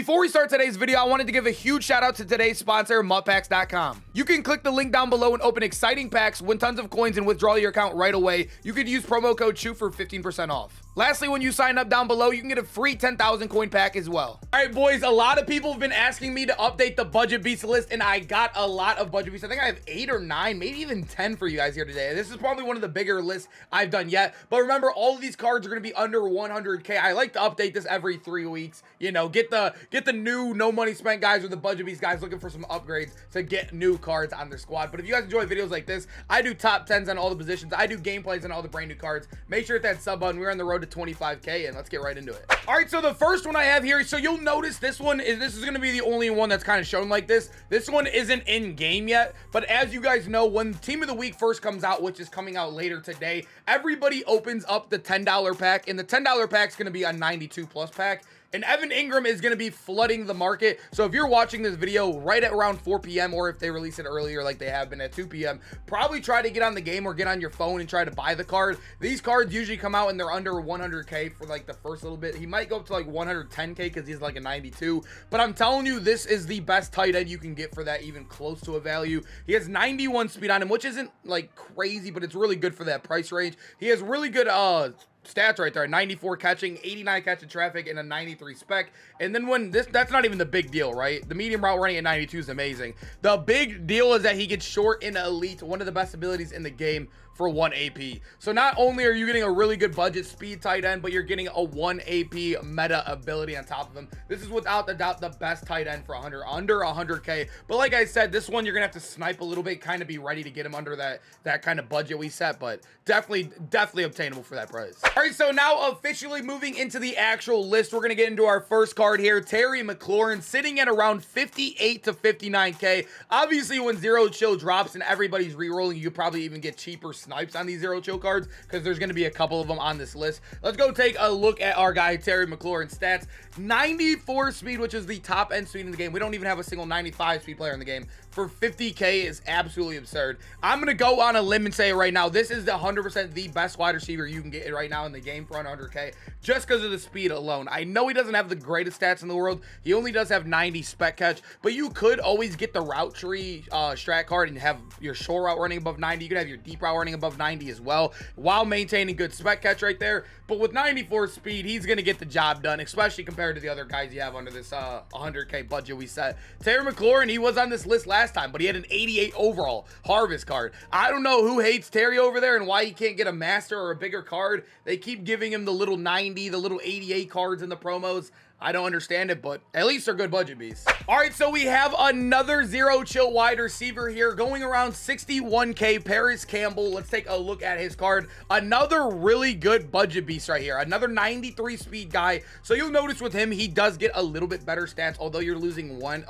Before we start today's video, I wanted to give a huge shout out to today's sponsor, MutPacks.com. You can click the link down below and open exciting packs, win tons of coins, and withdraw your account right away. You could use promo code SHOOT for 15% off. Lastly, when you sign up down below, you can get a free 10,000 coin pack as well. All right, boys, a lot of people have been asking me to update the Budget Beast list, and I got a lot of Budget Beasts. I think I have 8 or 9, maybe even 10 for you guys here today. This is probably one of the bigger lists I've done yet. But remember, all of these cards are going to be under 100K. I like to update this every 3 weeks. You know, get the new no money spent guys or the Budget Beast guys looking for some upgrades to get new cards on their squad. But if you guys enjoy videos like this, I do top 10s on all the positions. I do gameplays on all the brand new cards. Make sure to hit that sub button. We're on the road to 25K. And let's get right into it. All right, so the first one I have here, so you'll notice this is going to be the only one that's kind of shown like this. This one isn't in game yet, but as you guys know, when Team of the Week first comes out, which is coming out later today, everybody opens up the $10 pack, and the $10 pack is going to be a 92 plus pack. And Evan Ingram is going to be flooding the market. So if you're watching this video right at around 4 p.m. or if they release it earlier like they have been at 2 p.m., probably try to get on the game or get on your phone and try to buy the card. These cards usually come out and they're under 100K for like the first little bit. He might go up to like 110K because he's like a 92. But I'm telling you, this is the best tight end you can get for that, even close to a value. He has 91 speed on him, which isn't like crazy, but it's really good for that price range. He has really good stats right there: 94 catching, 89 catching traffic, and a 93 spec. And then when that's not even the big deal, right? The medium route running at 92 is amazing. The big deal is that he gets short in elite, one of the best abilities in the game, for 1 AP. So not only are you getting a really good budget speed tight end, but you're getting a 1 AP meta ability on top of him. This is without the doubt the best tight end for under 100K. But like I said, this one you're gonna have to snipe a little bit, kind of be ready to get him under that kind of budget we set, but definitely obtainable for that price. All right, so now officially moving into the actual list, we're gonna get into our first card here. Terry McLaurin sitting at around 58 to 59K. Obviously, when Zero Chill drops and everybody's re-rolling, you could probably even get cheaper snipes on these Zero Chill cards because there's going to be a couple of them on this list. Let's go take a look at our guy Terry McLaurin stats. 94 speed, which is the top end speed in the game. We don't even have a single 95 speed player in the game. For 50K is absolutely absurd. I'm going to go on a limb and say right now, this is the 100% the best wide receiver you can get right now in the game for 100K, just because of the speed alone. I know he doesn't have the greatest stats in the world. He only does have 90 spec catch, but you could always get the route tree strat card and have your short route running above 90. You could have your deep route running above 90 as well, while maintaining good spec catch right there. But with 94 speed, he's going to get the job done, especially compared to the other guys you have under this 100K budget we set. Terry McLaurin, he was on this list last time, but he had an 88 overall harvest card. I don't know who hates Terry over there and why he can't get a master or a bigger card. They keep giving him the little 90, the little 88 cards in the promos. I don't understand it, but at least they're good budget beasts. All right, so we have another Zero Chill wide receiver here going around 61K, Paris Campbell. Let's take a look at his card. Another really good budget beast right here. Another 93 speed guy. So you'll notice with him, he does get a little bit better stats, although you're losing one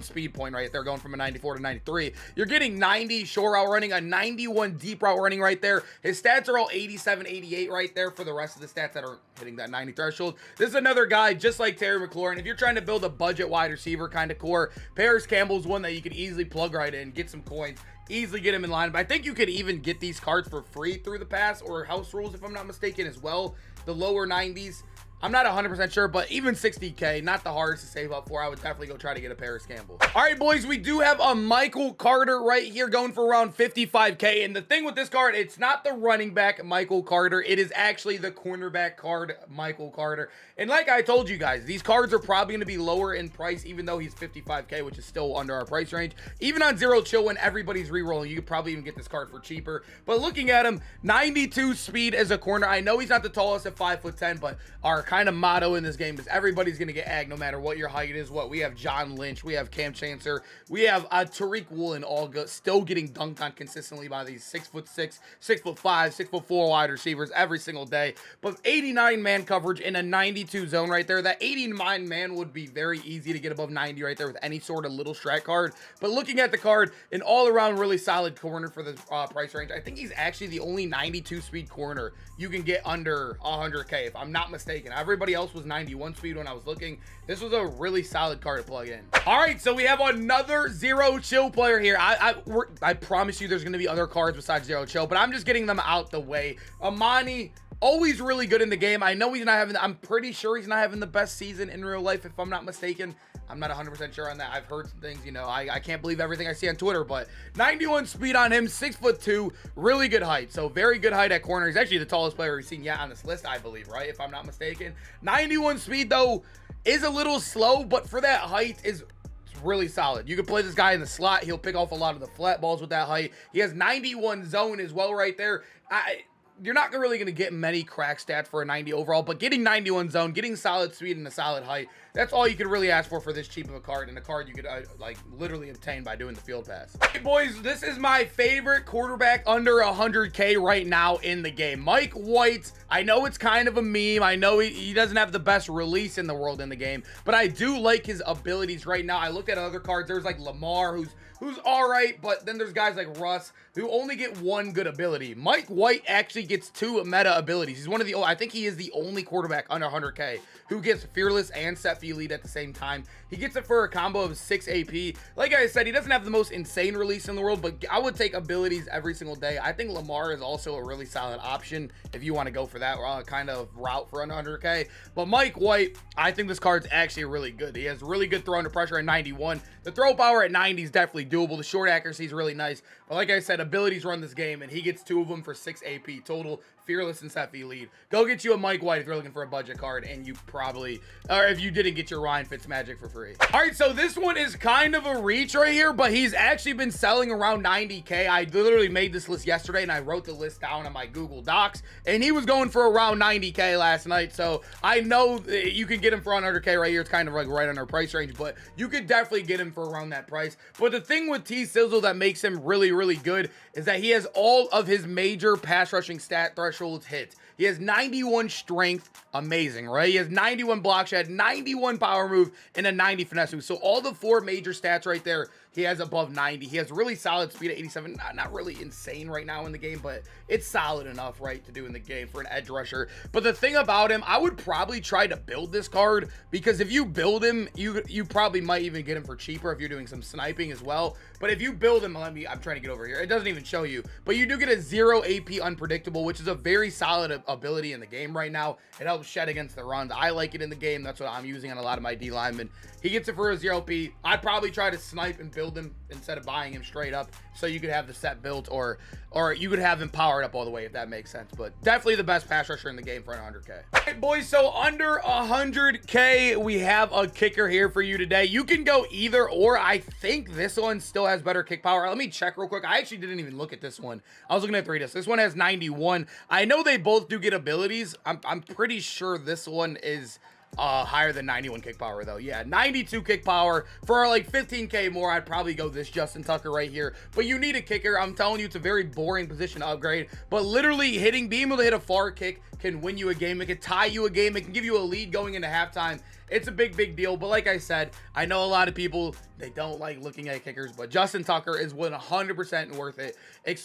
speed point right there, going from a 94 to 93. You're getting 90 short route running, a 91 deep route running right there. His stats are all 87, 88 right there for the rest of the stats that aren't hitting that 90 threshold. This is another guy just like Terry McLaurin. If you're trying to build a budget wide receiver kind of core, Paris Campbell's one that you could easily plug right in, get some coins, easily get him in line. But I think you could even get these cards for free through the pass or house rules, if I'm not mistaken, as well. The lower 90s. I'm not 100% sure, but even 60K, not the hardest to save up for. I would definitely go try to get a Paris Campbell. All right, boys, we do have a Michael Carter right here going for around 55K. And the thing with this card, it's not the running back Michael Carter. It is actually the cornerback card Michael Carter. And like I told you guys, these cards are probably going to be lower in price, even though he's 55K, which is still under our price range. Even on Zero Chill, when everybody's re-rolling, you could probably even get this card for cheaper. But looking at him, 92 speed as a corner. I know he's not the tallest at 5'10", but our kind of motto in this game is everybody's going to get agged no matter what your height is. What we have John Lynch, we have Cam Chancellor, we have Tariq Woolen, all still getting dunked on consistently by these 6'6", 6'5", 6'4" wide receivers every single day. But 89 man coverage in a 92 zone right there. That 89 man would be very easy to get above 90 right there with any sort of little strat card. But looking at the card, an all around really solid corner for the price range. I think he's actually the only 92 speed corner you can get under 100K, if I'm not mistaken. Everybody else was 91 speed when I was looking. This was a really solid card to plug in. All right, so we have another Zero Chill player here. I promise you there's going to be other cards besides Zero Chill, but I'm just getting them out the way. Amani always really good in the game. I know he's not having, I'm pretty sure he's not having the best season in real life, if I'm not mistaken. I'm not 100% sure on that. I've heard some things, you know, I can't believe everything I see on Twitter, but 91 speed on him, 6'2", really good height. So very good height at corner. He's actually the tallest player we've seen yet on this list, I believe, right? If I'm not mistaken. 91 speed though is a little slow, but for that height is really solid. You can play this guy in the slot. He'll pick off a lot of the flat balls with that height. He has 91 zone as well right there. You're not really going to get many crack stats for a 90 overall, but getting 91 zone, getting solid speed and a solid height, that's all you can really ask for this cheap of a card, and a card you could like literally obtain by doing the field pass. Hey boys, this is my favorite quarterback under 100K right now in the game. Mike White. I know it's kind of a meme. I know he doesn't have the best release in the world in the game, but I do like his abilities right now. I looked at other cards. There's like Lamar, who's all right, but then there's guys like Russ who only get one good ability. Mike White actually gets 2 meta abilities. He's one of the, I think he is the only quarterback under 100K who gets Fearless and Set Fee Lead at the same time. He gets it for a combo of 6 AP. Like I said, he doesn't have the most insane release in the world, but I would take abilities every single day. I think Lamar is also a really solid option if you want to go for that kind of route for under 100K. But Mike White, I think this card's actually really good. He has really good throw under pressure at 91. The throw power at 90 is definitely doable. The short accuracy is really nice. But like I said, abilities run this game, and he gets 2 of them for 6 AP total. Fearless and Set Fee Lead. Go get you a Mike White if you're looking for a budget card, and you probably, or if you didn't get your Ryan Fitzmagic for free. All right, so this one is kind of a reach right here, but he's actually been selling around 90K. I literally made this list yesterday, and I wrote the list down on my Google Docs, and he was going for around 90K last night. So I know you can get him for 100K right here. It's kind of like right on our price range, but you could definitely get him for around that price. But the thing with T-Sizzle that makes him really, really good is that he has all of his major pass rushing stat thresholds hit. He has 91 strength, amazing, right? He has 91 block shed, 91 power move, and a 90 finesse move. So all the 4 major stats right there, he has above 90. He has really solid speed at 87. Not really insane right now in the game, but it's solid enough, right, to do in the game for an edge rusher. But the thing about him, I would probably try to build this card, because if you build him, you probably might even get him for cheaper if you're doing some sniping as well. But if you build him, I'm trying to get over here. It doesn't even show you, but you do get a 0 AP unpredictable, which is a very solid ability in the game right now. It helps shed against the runs. I like it in the game. That's what I'm using on a lot of my D linemen. He gets it for a 0 AP. I'd probably try to snipe and build him instead of buying him straight up, so you could have the set built, or you could have him powered up all the way, if that makes sense. But definitely the best pass rusher in the game for 100K. All right, boys, so under 100K, we have a kicker here for you today. You can go either or. I think this one still has better kick power. Let me check real quick. I actually didn't even look at this one. I was looking at 3 discs. This one has 91. I know they both do get abilities. I'm pretty sure this one is higher than 91 kick power though. Yeah, 92 kick power for like 15K more. I'd probably go this Justin Tucker right here, but you need a kicker. I'm telling you, it's a very boring position to upgrade, but literally being able to hit a far kick can win you a game. It can tie you a game. It can give you a lead going into halftime. It's a big deal. But like I said, I know a lot of people, they don't like looking at kickers, but Justin Tucker is 100% worth it.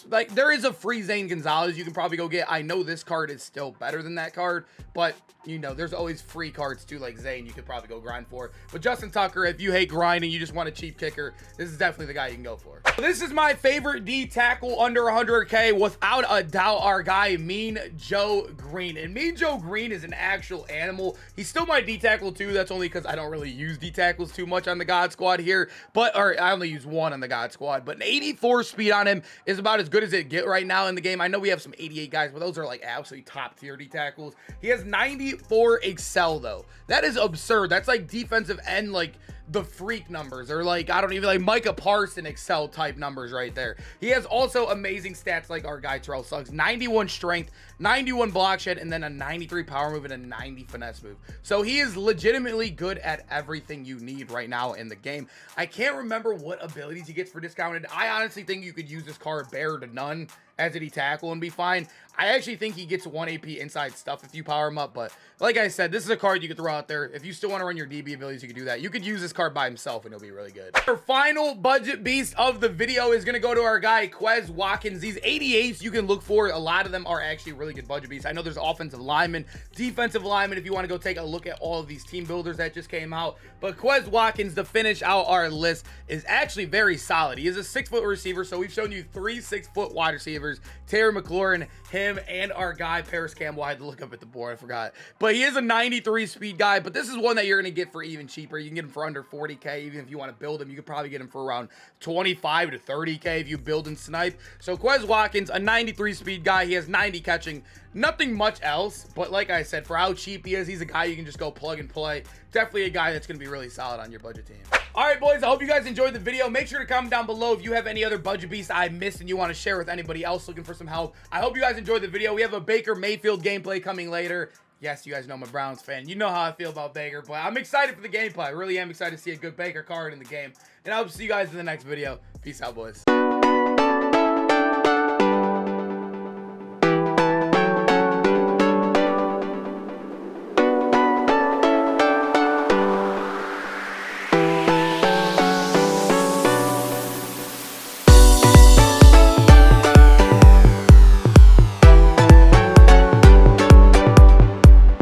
Like, there is a free Zane Gonzalez you can probably go get. I know this card is still better than that card, but you know, there's always free cards too, like Zane, you could probably go grind for. But Justin Tucker, if you hate grinding, you just want a cheap kicker, this is definitely the guy you can go for. This is my favorite D tackle under 100K, without a doubt, our guy Mean Joe Green. And Mean Joe Green is an actual animal. He's still my D tackle too. That's only because I don't really use D tackles too much on the God Squad here, or I only use 1 on the God Squad. But an 84 speed on him is about as good as it get right now in the game. I know we have some 88 guys, but those are like absolutely top tier D tackles. He has 94 excel though. That is absurd. That's like defensive end, like the freak numbers, or like, I don't even, like Micah Parson excel type numbers right there. He has also amazing stats like our guy Terrell Suggs. 91 strength, 91 block shed, and then a 93 power move and a 90 finesse move. So he is legitimately good at everything you need right now in the game. I can't remember what abilities he gets for discounted. I honestly think you could use this card bare to none as a D tackle and be fine. I actually think he gets 1 AP inside stuff if you power him up, but like I said, this is a card you could throw out there. If you still want to run your DB abilities, you could do that. You could use this card by himself and it'll be really good. Our final budget beast of the video is going to go to our guy Quez Watkins. These 88s you can look for, a lot of them are actually really good budget beasts. I know there's offensive linemen, defensive linemen, if you want to go take a look at all of these team builders that just came out. But Quez Watkins, to finish out our list, is actually very solid. He is a 6-foot receiver, so we've shown you 3 6-foot wide receivers. receivers. Terry McLaurin, him, and our guy Paris Campbell. I had to look up at the board, I forgot. But he is a 93 speed guy, but this is one that you're going to get for even cheaper. You can get him for under 40K. Even if you want to build him, you could probably get him for around 25 to 30K if you build and snipe. So Quez Watkins, a 93 speed guy. He has 90 catching. Nothing much else, but like I said, for how cheap he is, he's a guy you can just go plug and play. Definitely a guy that's going to be really solid on your budget team. All right, boys, I hope you guys enjoyed the video. Make sure to comment down below if you have any other budget beasts I missed and you want to share with anybody else looking for some help. I hope you guys enjoyed the video. We have a Baker Mayfield gameplay coming later. Yes, you guys know I'm a Browns fan. You know how I feel about Baker, but I'm excited for the gameplay. I really am excited to see a good Baker card in the game. And I hope to see you guys in the next video. Peace out, boys.